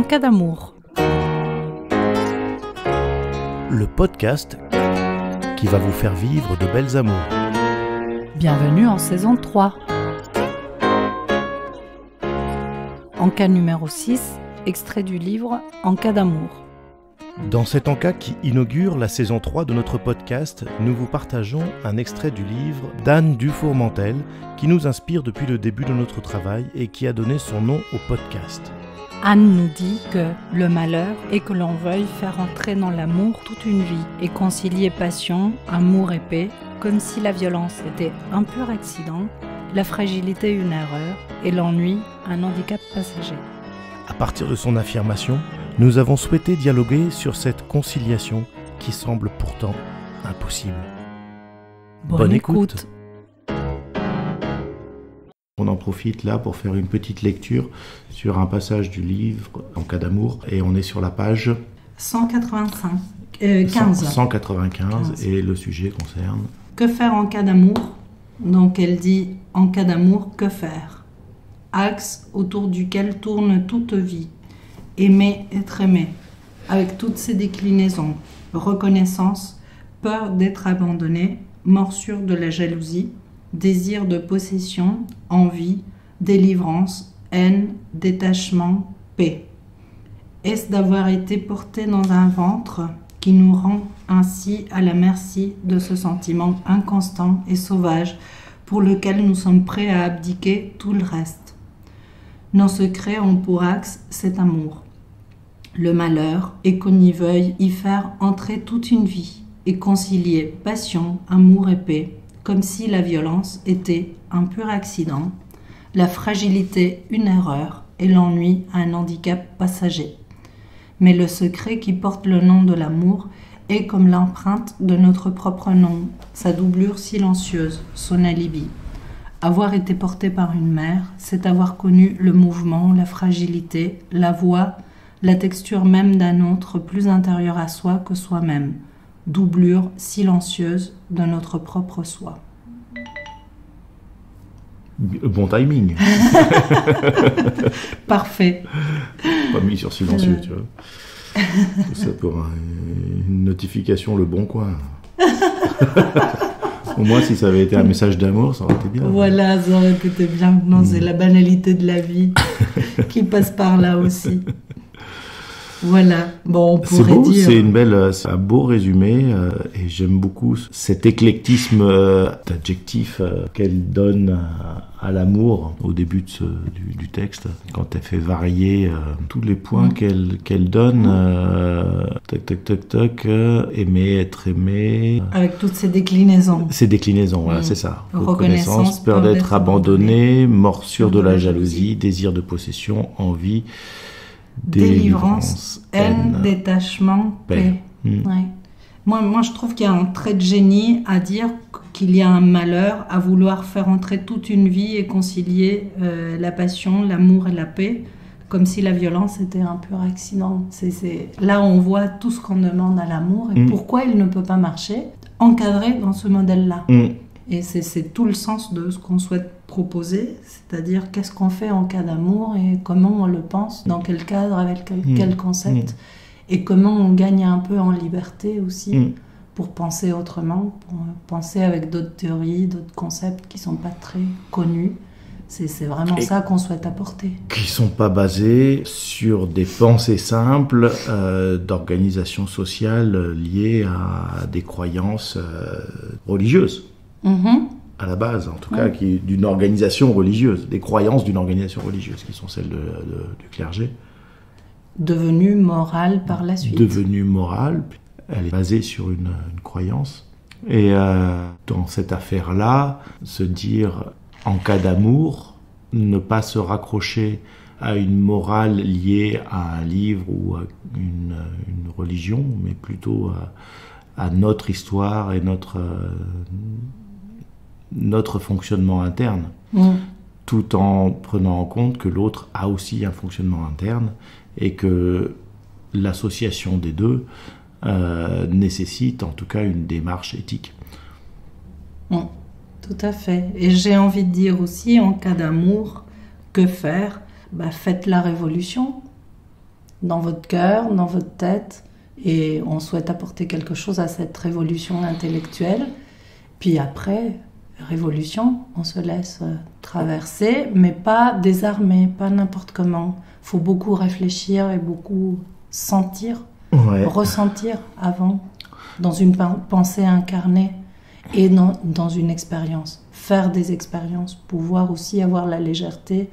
cas d'amour. Le podcast qui va vous faire vivre de belles amours. Bienvenue en saison 3. En cas numéro 6, extrait du livre En cas d'amour. Dans cet encas qui inaugure la saison 3 de notre podcast, nous vous partageons un extrait du livre d'Anne Dufour-Mantel qui nous inspire depuis le début de notre travail et qui a donné son nom au podcast. Anne nous dit que le malheur est que l'on veuille faire entrer dans l'amour toute une vie et concilier passion, amour et paix, comme si la violence était un pur accident, la fragilité une erreur et l'ennui un handicap passager. À partir de son affirmation, nous avons souhaité dialoguer sur cette conciliation qui semble pourtant impossible. Bonne écoute. On en profite là pour faire une petite lecture sur un passage du livre En cas d'amour et on est sur la page 15. 195 et le sujet concerne Que faire en cas d'amour? Donc elle dit en cas d'amour, que faire? Axe autour duquel tourne toute vie. Aimer, être aimé, avec toutes ses déclinaisons, reconnaissance, peur d'être abandonné, morsure de la jalousie, désir de possession, envie, délivrance, haine, détachement, paix. Est-ce d'avoir été porté dans un ventre qui nous rend ainsi à la merci de ce sentiment inconstant et sauvage pour lequel nous sommes prêts à abdiquer tout le reste? Nos secrets ont pour axe cet amour. Le malheur est qu'on y veuille y faire entrer toute une vie et concilier passion, amour et paix, comme si la violence était un pur accident, la fragilité une erreur et l'ennui un handicap passager. Mais le secret qui porte le nom de l'amour est comme l'empreinte de notre propre nom, sa doublure silencieuse, son alibi. Avoir été porté par une mère, c'est avoir connu le mouvement, la fragilité, la voix, la texture même d'un autre plus intérieur à soi que soi-même, doublure silencieuse de notre propre soi. Bon timing. Parfait. Pas mis sur silencieux, tu vois. Tout ça pour une notification Le Bon Coin. Au moins, si ça avait été un message d'amour, ça aurait été bien. Voilà, ça aurait été bien. Non, c'est la banalité de la vie qui passe par là aussi. Voilà, bon, on pourrait dire... C'est un beau résumé et j'aime beaucoup cet éclectisme d'adjectifs qu'elle donne à l'amour au début du texte, quand elle fait varier tous les points qu'elle donne, aimer, être aimé... Avec toutes ces déclinaisons. Ces déclinaisons, voilà, c'est ça. Reconnaissance, peur d'être abandonné, morsure de la jalousie, désir de possession, envie... Délivrance, haine, détachement, paix. Ouais. Moi, je trouve qu'il y a un trait de génie à dire qu'il y a un malheur à vouloir faire entrer toute une vie et concilier la passion, l'amour et la paix, comme si la violence était un pur accident. Là, on voit tout ce qu'on demande à l'amour et pourquoi il ne peut pas marcher, encadré dans ce modèle-là. Et c'est tout le sens de ce qu'on souhaite proposer, c'est-à-dire qu'est-ce qu'on fait en cas d'amour et comment on le pense, dans quel cadre, avec quel concept, et comment on gagne un peu en liberté aussi pour penser autrement, pour penser avec d'autres théories, d'autres concepts qui ne sont pas très connus. C'est vraiment ça qu'on souhaite apporter. Qui ne sont pas basés sur des pensées simples d'organisation sociale liées à des croyances religieuses. À la base, en tout cas, d'une organisation religieuse, des croyances d'une organisation religieuse, qui sont celles du clergé. Devenue morale par la suite. Devenue morale, elle est basée sur une croyance. Et dans cette affaire-là, se dire, en cas d'amour, ne pas se raccrocher à une morale liée à un livre ou à une religion, mais plutôt à notre histoire et notre fonctionnement interne, tout en prenant en compte que l'autre a aussi un fonctionnement interne et que l'association des deux nécessite en tout cas une démarche éthique. Tout à fait. Et j'ai envie de dire aussi, en cas d'amour, que faire? Faites la révolution. dans votre cœur, dans votre tête, et on souhaite apporter quelque chose à cette révolution intellectuelle. Puis après, révolution, on se laisse traverser, mais pas désarmé, pas n'importe comment. Il faut beaucoup réfléchir et beaucoup sentir, ressentir avant, dans une pensée incarnée et dans une expérience. Faire des expériences, pouvoir aussi avoir la légèreté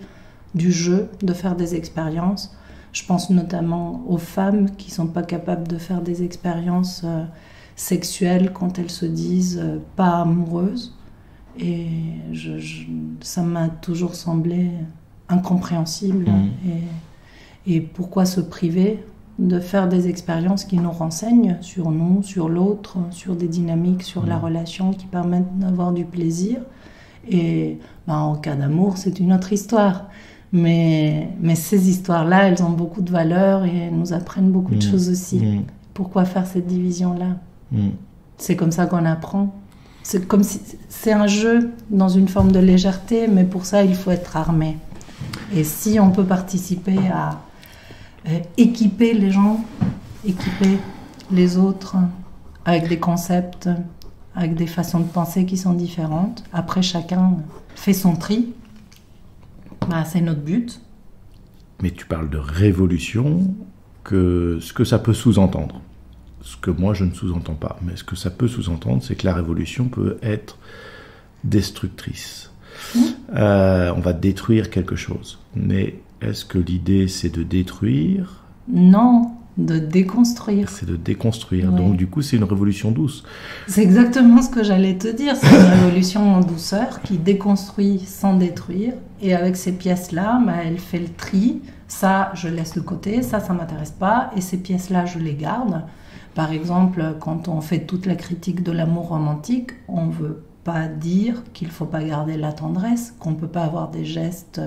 du jeu, de faire des expériences. Je pense notamment aux femmes qui ne sont pas capables de faire des expériences sexuelles quand elles se disent pas amoureuses. Et ça m'a toujours semblé incompréhensible. Et pourquoi se priver de faire des expériences qui nous renseignent sur nous, sur l'autre, sur des dynamiques, sur la relation qui permettent d'avoir du plaisir. Et en cas d'amour, c'est une autre histoire. Mais ces histoires-là, elles ont beaucoup de valeur et elles nous apprennent beaucoup de choses aussi. Pourquoi faire cette division-là ? C'est comme ça qu'on apprend. C'est comme si c'est un jeu dans une forme de légèreté, mais pour ça, il faut être armé. Et si on peut participer à équiper les gens, équiper les autres avec des concepts, avec des façons de penser qui sont différentes, après chacun fait son tri, c'est notre but. Mais tu parles de révolution, ce que ça peut sous-entendre. Ce que moi je ne sous-entends pas, mais ce que ça peut sous-entendre, c'est que la révolution peut être destructrice. On va détruire quelque chose. Mais est-ce que l'idée c'est de détruire ? Non, de déconstruire. C'est de déconstruire. Oui. Donc du coup c'est une révolution douce. C'est exactement ce que j'allais te dire. C'est une révolution en douceur qui déconstruit sans détruire. Et avec ces pièces-là, elle fait le tri. Ça, je laisse de côté. Ça m'intéresse pas. Et ces pièces-là, je les garde. Par exemple, quand on fait toute la critique de l'amour romantique, on ne veut pas dire qu'il ne faut pas garder la tendresse, qu'on ne peut pas avoir des gestes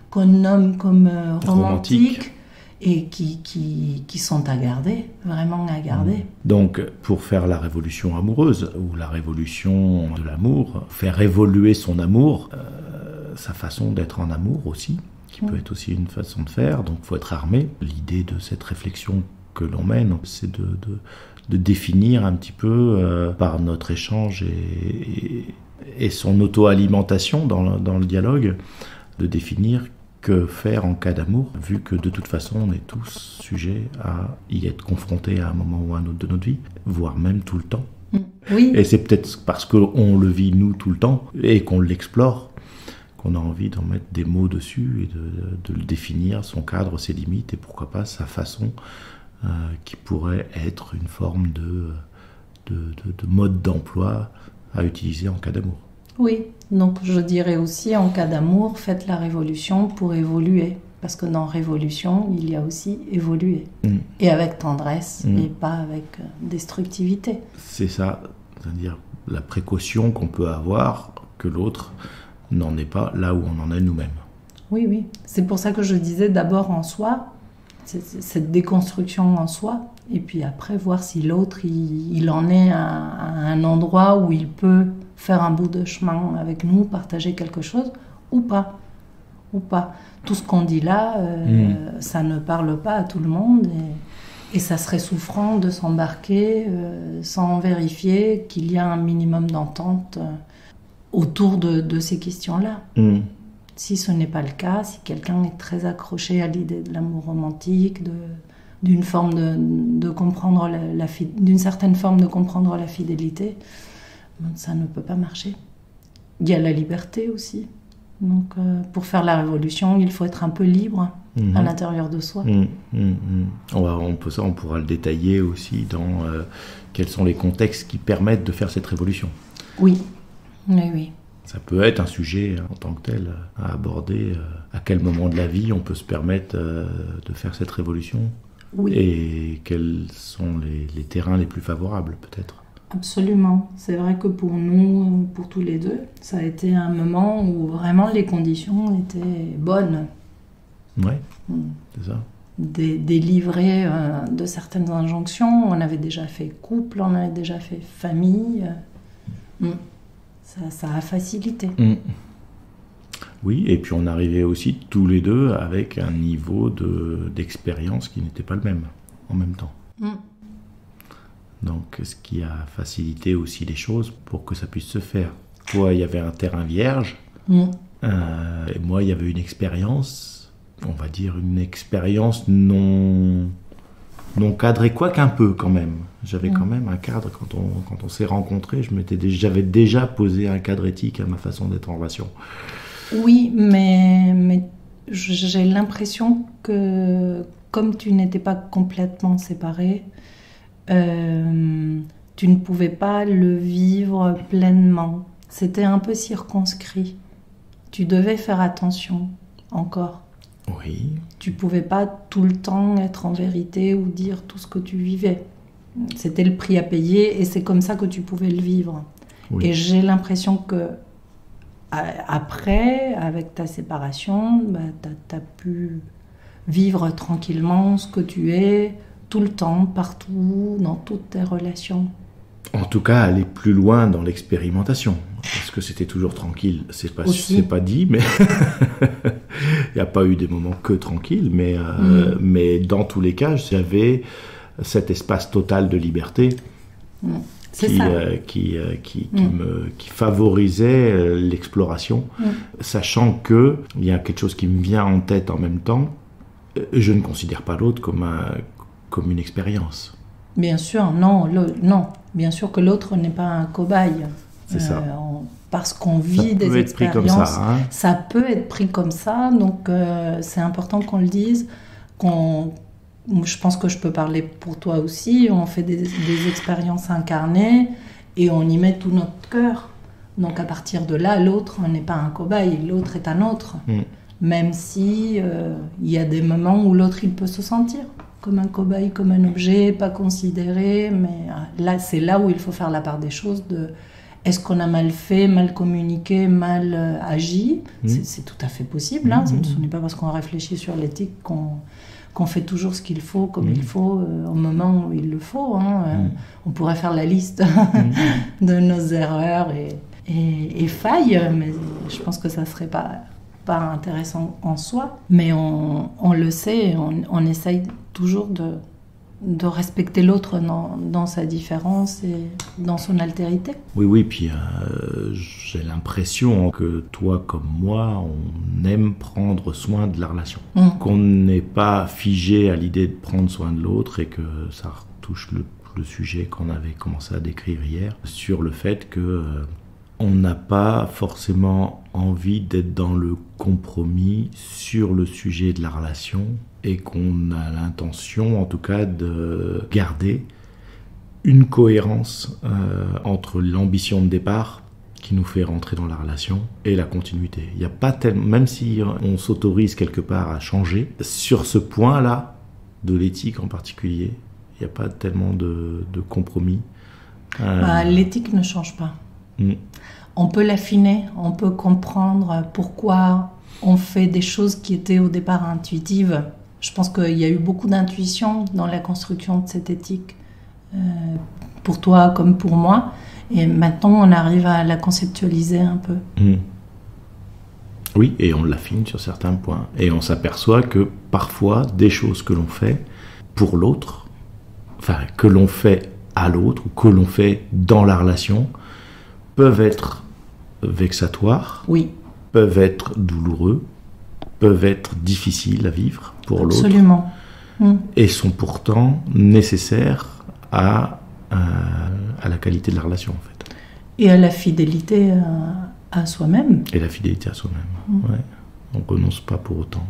qu'on nomme comme romantiques et qui sont à garder, vraiment à garder. Donc, pour faire la révolution amoureuse, ou la révolution de l'amour, faire évoluer son amour, sa façon d'être en amour aussi, qui peut être aussi une façon de faire, donc il faut être armé. L'idée de cette réflexion que l'on mène, c'est de définir un petit peu par notre échange et son auto-alimentation dans le dialogue, de définir que faire en cas d'amour, vu que de toute façon on est tous sujets à y être confrontés à un moment ou à un autre de notre vie, voire même tout le temps. Oui. Et c'est peut-être parce qu'on le vit nous tout le temps et qu'on l'explore qu'on a envie d'en mettre des mots dessus et de le définir, son cadre, ses limites et pourquoi pas sa façon qui pourrait être une forme de mode d'emploi à utiliser en cas d'amour. Oui, donc je dirais aussi en cas d'amour, faites la révolution pour évoluer. Parce que dans révolution, il y a aussi évoluer. Et avec tendresse et pas avec destructivité. C'est ça, c'est-à-dire la précaution qu'on peut avoir que l'autre n'en est pas là où on en est nous-mêmes. Oui. C'est pour ça que je disais d'abord en soi, cette déconstruction en soi, et puis après voir si l'autre il en est à un endroit où il peut faire un bout de chemin avec nous, partager quelque chose, ou pas. Tout ce qu'on dit là, ça ne parle pas à tout le monde, et ça serait souffrant de s'embarquer sans vérifier qu'il y a un minimum d'entente autour de ces questions-là. Si ce n'est pas le cas, si quelqu'un est très accroché à l'idée de l'amour romantique, d'une forme de comprendre d'une certaine forme de comprendre la fidélité, ça ne peut pas marcher. Il y a la liberté aussi. Donc, pour faire la révolution, il faut être un peu libre à l'intérieur de soi. On pourra le détailler aussi dans quels sont les contextes qui permettent de faire cette révolution. Oui. Ça peut être un sujet en tant que tel à aborder. À quel moment de la vie on peut se permettre de faire cette révolution ? Oui. Et quels sont les terrains les plus favorables, peut-être ? Absolument. C'est vrai que pour nous, pour tous les deux, ça a été un moment où vraiment les conditions étaient bonnes. Oui, c'est ça. Délivré de certaines injonctions. On avait déjà fait couple, on avait déjà fait famille. Ça a facilité. Oui, et puis on arrivait aussi tous les deux avec un niveau d'expérience qui n'était pas le même en même temps. Donc, ce qui a facilité aussi les choses pour que ça puisse se faire. Toi, il y avait un terrain vierge, et moi, il y avait une expérience, on va dire une expérience non cadrée, quoique un peu quand même. J'avais quand même un cadre, quand on s'est rencontrés, j'avais déjà posé un cadre éthique à ma façon d'être en relation. Oui, mais j'ai l'impression que comme tu n'étais pas complètement séparés, tu ne pouvais pas le vivre pleinement. C'était un peu circonscrit. Tu devais faire attention encore. Oui. Tu pouvais pas tout le temps être en vérité ou dire tout ce que tu vivais. C'était le prix à payer et c'est comme ça que tu pouvais le vivre. Oui. Et j'ai l'impression que après, avec ta séparation, tu as pu vivre tranquillement ce que tu es, tout le temps, partout, dans toutes tes relations. En tout cas, aller plus loin dans l'expérimentation. Parce que c'était toujours tranquille, c'est pas dit, mais il n'y a pas eu des moments que tranquilles. Mais dans tous les cas, j'avais cet espace total de liberté qui favorisait l'exploration, sachant qu'il y a quelque chose qui me vient en tête en même temps. Je ne considère pas l'autre comme une expérience. Bien sûr, non. Bien sûr que l'autre n'est pas un cobaye. C'est ça. Parce qu'on vit des expériences. Ça peut être pris comme ça. Donc, c'est important qu'on le dise. Je pense que je peux parler pour toi aussi. On fait des expériences incarnées et on y met tout notre cœur. Donc, à partir de là, l'autre n'est pas un cobaye. L'autre est un autre. Même si il y a des moments où l'autre, il peut se sentir comme un cobaye, comme un objet, pas considéré, mais là, c'est là où il faut faire la part des choses de est-ce qu'on a mal fait, mal communiqué, mal agi. C'est tout à fait possible, hein. Ce n'est pas parce qu'on réfléchit sur l'éthique qu'on fait toujours ce qu'il faut, comme il faut, au moment où il le faut, hein. On pourrait faire la liste de nos erreurs et failles, mais je pense que ça serait pas intéressant en soi, mais on le sait, on essaye toujours de respecter l'autre dans sa différence et dans son altérité. Oui, puis j'ai l'impression que toi comme moi, on aime prendre soin de la relation. Qu'on n'est pas figé à l'idée de prendre soin de l'autre et que ça retouche le sujet qu'on avait commencé à décrire hier, sur le fait que on n'a pas forcément envie d'être dans le compromis sur le sujet de la relation et qu'on a l'intention, en tout cas, de garder une cohérence entre l'ambition de départ qui nous fait rentrer dans la relation et la continuité. Il n'y a pas tellement, même si on s'autorise quelque part à changer, sur ce point-là, de l'éthique en particulier, il n'y a pas tellement de compromis. L'éthique ne change pas. On peut l'affiner, on peut comprendre pourquoi on fait des choses qui étaient au départ intuitives. Je pense qu'il y a eu beaucoup d'intuition dans la construction de cette éthique, pour toi comme pour moi. Et maintenant, on arrive à la conceptualiser un peu. Oui, et on l'affine sur certains points. Et on s'aperçoit que parfois, des choses que l'on fait pour l'autre, enfin, que l'on fait à l'autre, ou que l'on fait dans la relation, peuvent être vexatoires, peuvent être douloureux, peuvent être difficiles à vivre pour l'autre. Absolument. Et sont pourtant nécessaires à la qualité de la relation, en fait. Et à la fidélité à soi-même. Et la fidélité à soi-même, ouais. On ne renonce pas pour autant.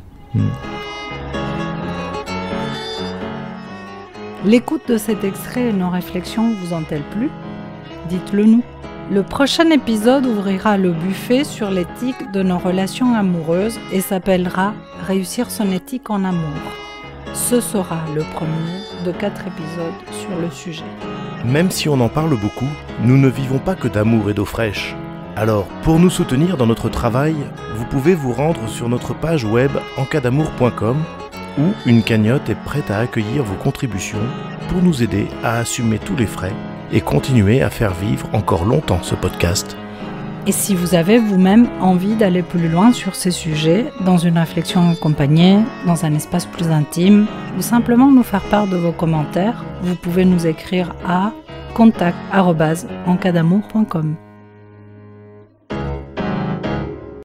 L'écoute de cet extrait et nos réflexions vous ont-elles plu ? Dites-le nous. Le prochain épisode ouvrira le buffet sur l'éthique de nos relations amoureuses et s'appellera « Réussir son éthique en amour ». Ce sera le premier de 4 épisodes sur le sujet. Même si on en parle beaucoup, nous ne vivons pas que d'amour et d'eau fraîche. Alors, pour nous soutenir dans notre travail, vous pouvez vous rendre sur notre page web encadamour.com où une cagnotte est prête à accueillir vos contributions pour nous aider à assumer tous les frais et continuer à faire vivre encore longtemps ce podcast. Et si vous avez vous-même envie d'aller plus loin sur ces sujets, dans une réflexion accompagnée, dans un espace plus intime, ou simplement nous faire part de vos commentaires, vous pouvez nous écrire à contact@encadamour.com.